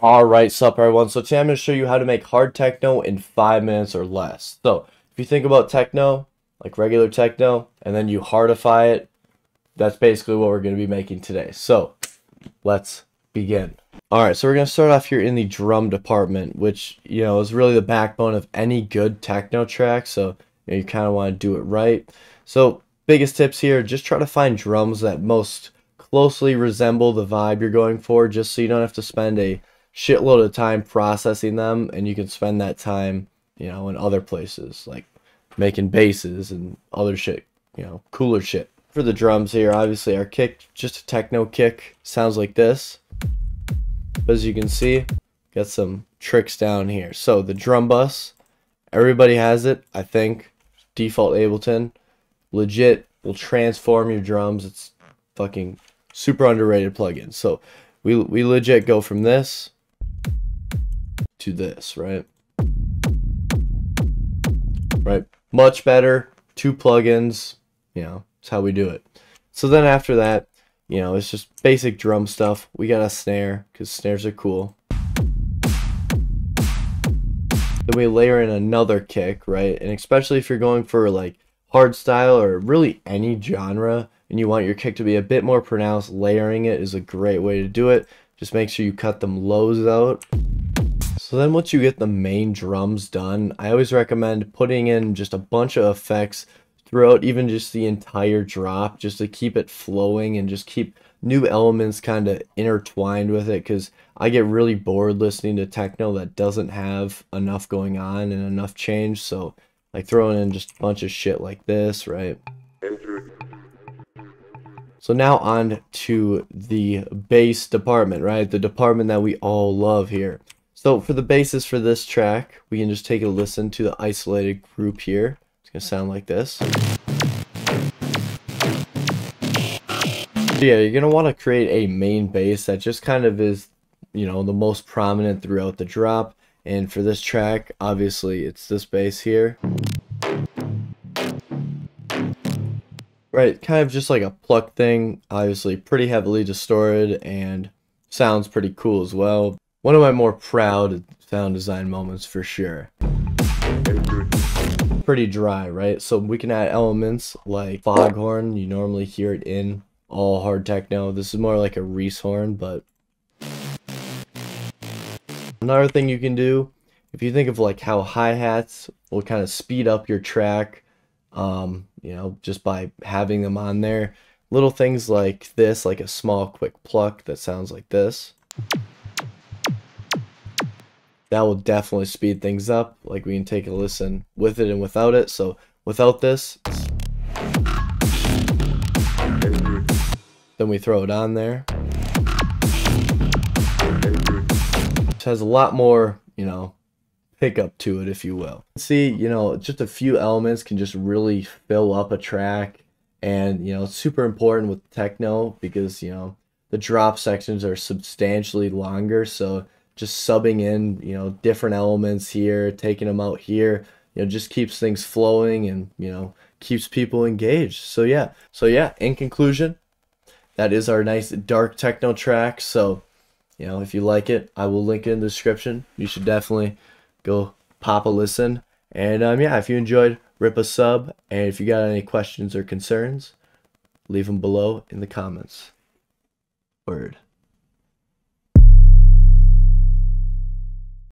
Alright, sup everyone. So today I'm going to show you how to make hard techno in 5 minutes or less. So if you think about techno, like regular techno, and then you hardify it, that's basically what we're going to be making today. So let's begin. Alright, so we're going to start off here in the drum department, which, is really the backbone of any good techno track. So you kind of want to do it right. So biggest tips here, just try to find drums that most closely resemble the vibe you're going for, just so you don't have to spend a shitload of time processing them, and you can spend that time, in other places, like making basses and other shit, cooler shit. For the drums here, obviously our kick, just a techno kick, sounds like this. But as you can see, got some tricks down here. So the drum bus, everybody has it, I think. Default Ableton, legit will transform your drums. It's fucking super underrated plugin. So we legit go from this to this, right? Much better. 2 plugins, it's how we do it. So then after that, it's just basic drum stuff. We got a snare, because snares are cool. Then we layer in another kick, right? And especially if you're going for like hard style or really any genre, and you want your kick to be a bit more pronounced, layering it is a great way to do it. Just make sure you cut them lows out. So then once you get the main drums done, I always recommend putting in just a bunch of effects throughout even just the entire drop, just to keep it flowing and just keep new elements kind of intertwined with it, because I get really bored listening to techno that doesn't have enough going on and enough change. So like throwing in just a bunch of shit like this, right? So now on to the bass department, right? The department that we all love here. So for the basses for this track, we can just take a listen to the isolated group here. It's going to sound like this. So yeah, you're going to want to create a main bass that just kind of is, the most prominent throughout the drop. And for this track, obviously, it's this bass here. Right, kind of just like a pluck thing, obviously pretty heavily distorted and sounds pretty cool as well. One of my more proud sound design moments for sure. Pretty dry, right? So we can add elements like foghorn. You normally hear it in all hard techno. This is more like a Reese horn, but another thing you can do, if you think of like how hi-hats will kind of speed up your track, just by having them on there. Little things like this, like a small quick pluck that sounds like this. That will definitely speed things up. Like we can take a listen with it and without it. So without this, then we throw it on there. It has a lot more, pickup to it, if you will. See, just a few elements can just really fill up a track. And, it's super important with techno because, the drop sections are substantially longer. So just subbing in, different elements here, taking them out here, just keeps things flowing and, keeps people engaged. So yeah, in conclusion, that is our nice dark techno track. So, if you like it, I will link it in the description. You should definitely go pop a listen. And yeah, if you enjoyed, rip a sub. And if you got any questions or concerns, leave them below in the comments. Word.